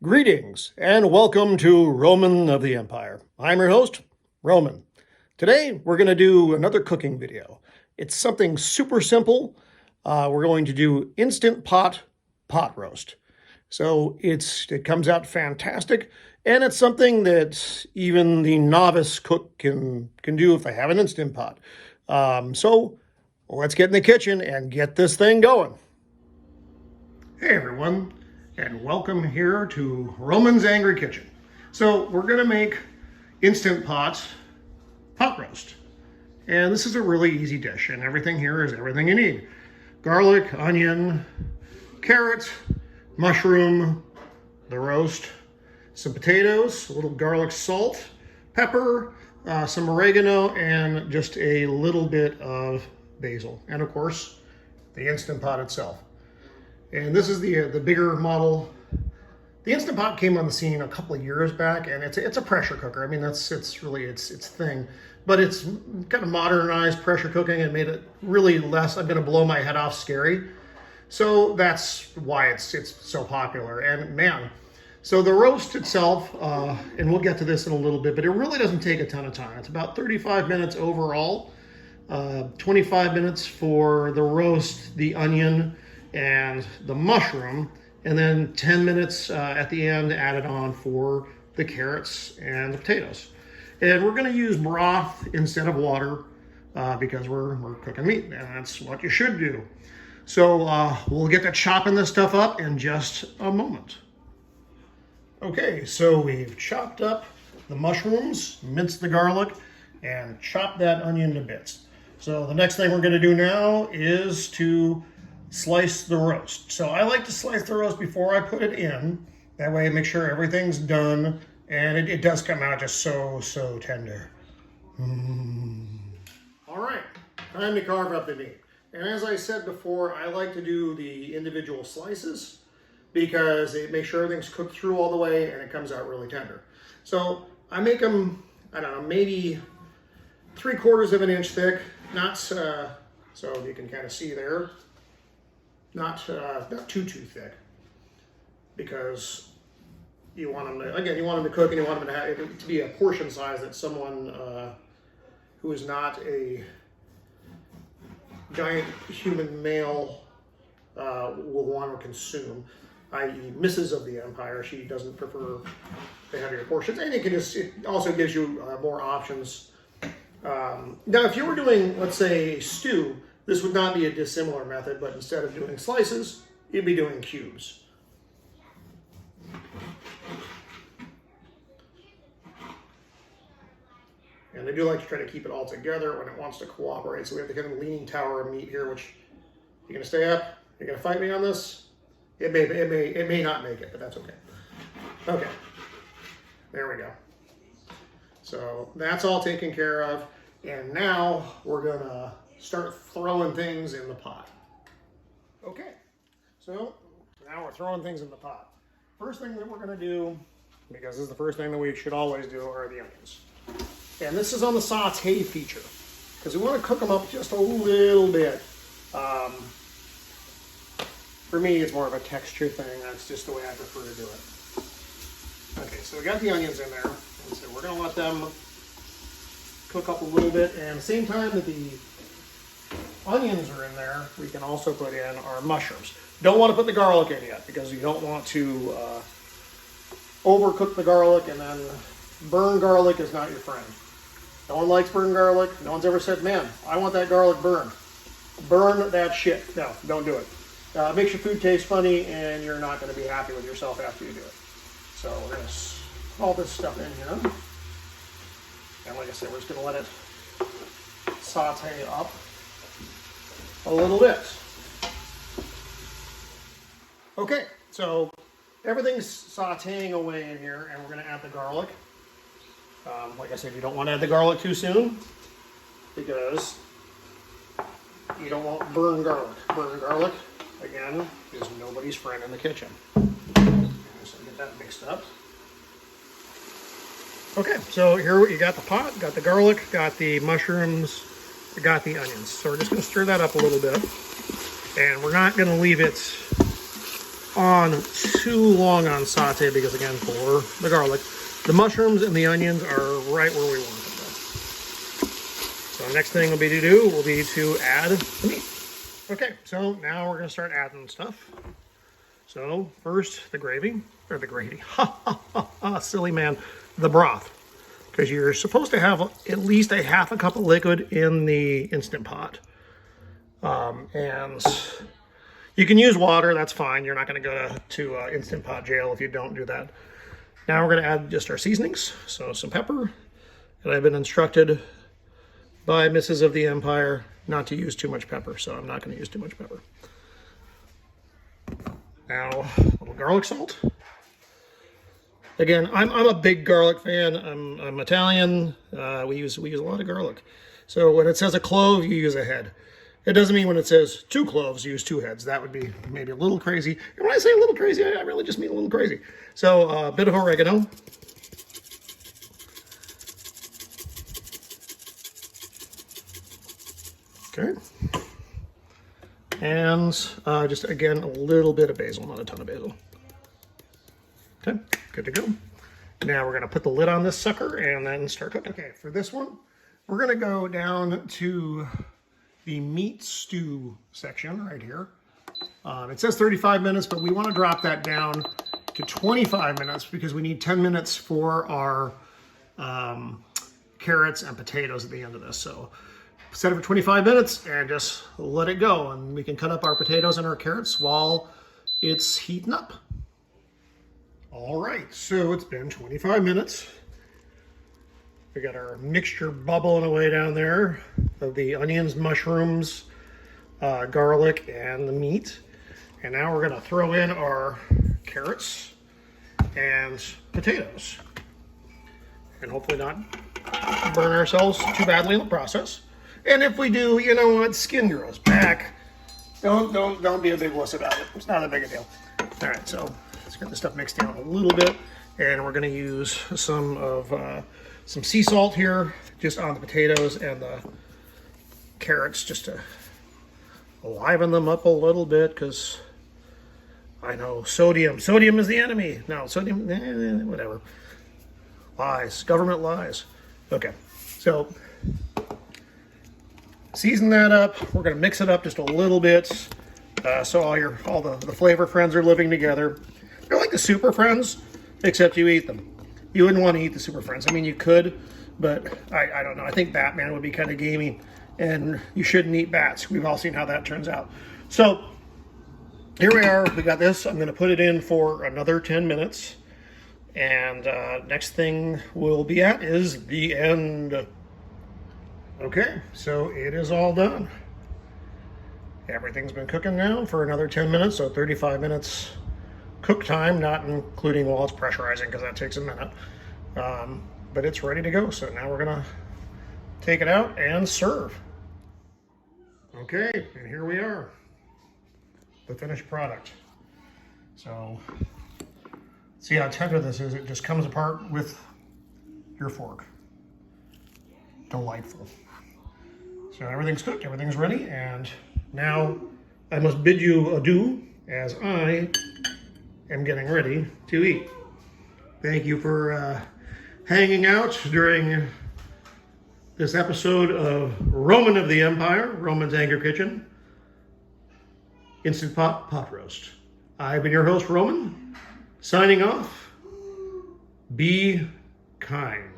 Greetings and welcome to Roman of the Empire. I'm your host, Roman. Today we're going to do another cooking video. It's something super simple. We're going to do Instant Pot roast. So it comes out fantastic, and it's something that even the novice cook can do if they have an Instant Pot. So let's get in the kitchen and get this thing going. Hey everyone, and welcome here to Roman's Angry Kitchen. So we're gonna make Instant Pot roast. And this is a really easy dish, and everything here is everything you need. Garlic, onion, carrot, mushroom, the roast, some potatoes, a little garlic salt, pepper, some oregano, and just a little bit of basil. And of course, the Instant Pot itself. And this is the bigger model. The Instant Pot came on the scene a couple of years back, and it's a pressure cooker. I mean, it's really its thing. But it's kind of modernized pressure cooking and made it really less, I'm gonna blow my head off, scary. So that's why it's so popular. And man, so the roast itself, and we'll get to this in a little bit, but it really doesn't take a ton of time. It's about 35 minutes overall, 25 minutes for the roast, the onion, and the mushroom, and then 10 minutes at the end added on for the carrots and the potatoes. And we're going to use broth instead of water because we're cooking meat, and that's what you should do. So we'll get to chopping this stuff up in just a moment. Okay, so we've chopped up the mushrooms, minced the garlic, and chopped that onion to bits. So the next thing we're going to do now is to slice the roast. So I like to slice the roast before I put it in. That way I make sure everything's done, and it does come out just so tender. All right, time to carve up the meat. And as I said before, I like to do the individual slices because it makes sure everything's cooked through all the way and it comes out really tender. So I make them, I don't know, maybe 3/4 of an inch thick, not so you can kind of see there. Not too thick, because you want them to, again, you want them to cook, and you want them to have it to be a portion size that someone who is not a giant human male will want to consume, i.e. Mrs. of the Empire. She doesn't prefer the heavier portions, and it also gives you more options. Now, if you were doing, let's say, a stew, this would not be a dissimilar method, but instead of doing slices, you'd be doing cubes. And I do like to try to keep it all together when it wants to cooperate. So we have the kind of leaning tower of meat here, which you're gonna stay up? You're gonna fight me on this? It may not make it, but that's okay. Okay, there we go. So that's all taken care of. And now we're gonna start throwing things in the pot. Okay, so now we're throwing things in the pot. First thing that we're gonna do, because this is the first thing that we should always do, are the onions. And this is on the saute feature, because we wanna cook them up just a little bit. For me, it's more of a texture thing. That's just the way I prefer to do it. Okay, so we got the onions in there, and so we're gonna let them cook up a little bit, and at the same time that the onions are in there, we can also put in our mushrooms. Don't want to put the garlic in yet, because you don't want to overcook the garlic, and then burn garlic is not your friend. No one likes burn garlic. No one's ever said, man, I want that garlic burned. Burn that shit. No, don't do it. It makes your food taste funny, and you're not going to be happy with yourself after you do it. So we're going to put all this stuff in here. And like I said, we're just going to let it saute up a little bit. Okay, so everything's sauteing away in here, and we're going to add the garlic. Like I said, you don't want to add the garlic too soon, because you don't want burn garlic. Burn garlic, again, is nobody's friend in the kitchen. So get that mixed up. Okay, so here you got the pot, got the garlic, got the mushrooms, got the onions. So we're just going to stir that up a little bit, and we're not going to leave it on too long on saute because, again, for the garlic, the mushrooms and the onions are right where we want them. So the next thing will be to add the meat. Okay, so now we're going to start adding stuff. So first, the gravy, ha ha ha ha, silly man, the broth. Because you're supposed to have at least a half a cup of liquid in the Instant Pot. And you can use water, that's fine. You're not going to go to Instant Pot jail if you don't do that. Now we're going to add just our seasonings. So some pepper. And I've been instructed by Mrs. of the Empire not to use too much pepper, so I'm not going to use too much pepper. Now, a little garlic salt. Again, I'm a big garlic fan. I'm Italian. We use a lot of garlic. So when it says a clove, you use a head. It doesn't mean when it says 2 cloves, you use 2 heads. That would be maybe a little crazy. And when I say a little crazy, I really just mean a little crazy. So a bit of oregano. Okay. And just, again, a little bit of basil, not a ton of basil. Okay, good to go. Now we're going to put the lid on this sucker and then start cooking. Okay, for this one, we're going to go down to the meat stew section right here. It says 35 minutes, but we want to drop that down to 25 minutes because we need 10 minutes for our carrots and potatoes at the end of this. So set it for 25 minutes and just let it go. And we can cut up our potatoes and our carrots while it's heating up. All right, so it's been 25 minutes. We got our mixture bubbling away down there of the onions, mushrooms, garlic, and the meat. And now we're gonna throw in our carrots and potatoes. And hopefully not burn ourselves too badly in the process. And if we do, you know what, skin grows back. Don't be a big wuss about it. It's not a big a deal. All right, so let's get this stuff mixed down a little bit. And we're gonna use some sea salt here, just on the potatoes and the carrots, just to liven them up a little bit, because I know sodium is the enemy. No, sodium, whatever. Lies, government lies. Okay, so season that up. We're gonna mix it up just a little bit, so all the flavor friends are living together. They're like the Super Friends, except you eat them. You wouldn't want to eat the Super Friends. I mean, you could, but I don't know. I think Batman would be kind of gamey, and you shouldn't eat bats. We've all seen how that turns out. So here we are. We got this. I'm going to put it in for another 10 minutes. And next thing we'll be at is the end. Okay, so it is all done. Everything's been cooking now for another 10 minutes, so 35 minutes cook time, not including while it's pressurizing, because that takes a minute. But it's ready to go, so now we're gonna take it out and serve. Okay, and here we are, the finished product. So, see how tender this is? It just comes apart with your fork. Delightful. So everything's cooked, everything's ready, and now I must bid you adieu as I am getting ready to eat. Thank you for hanging out during this episode of Roman of the Empire, Roman's Anger Kitchen, Instant Pot Roast. I've been your host, Roman, signing off. Be kind.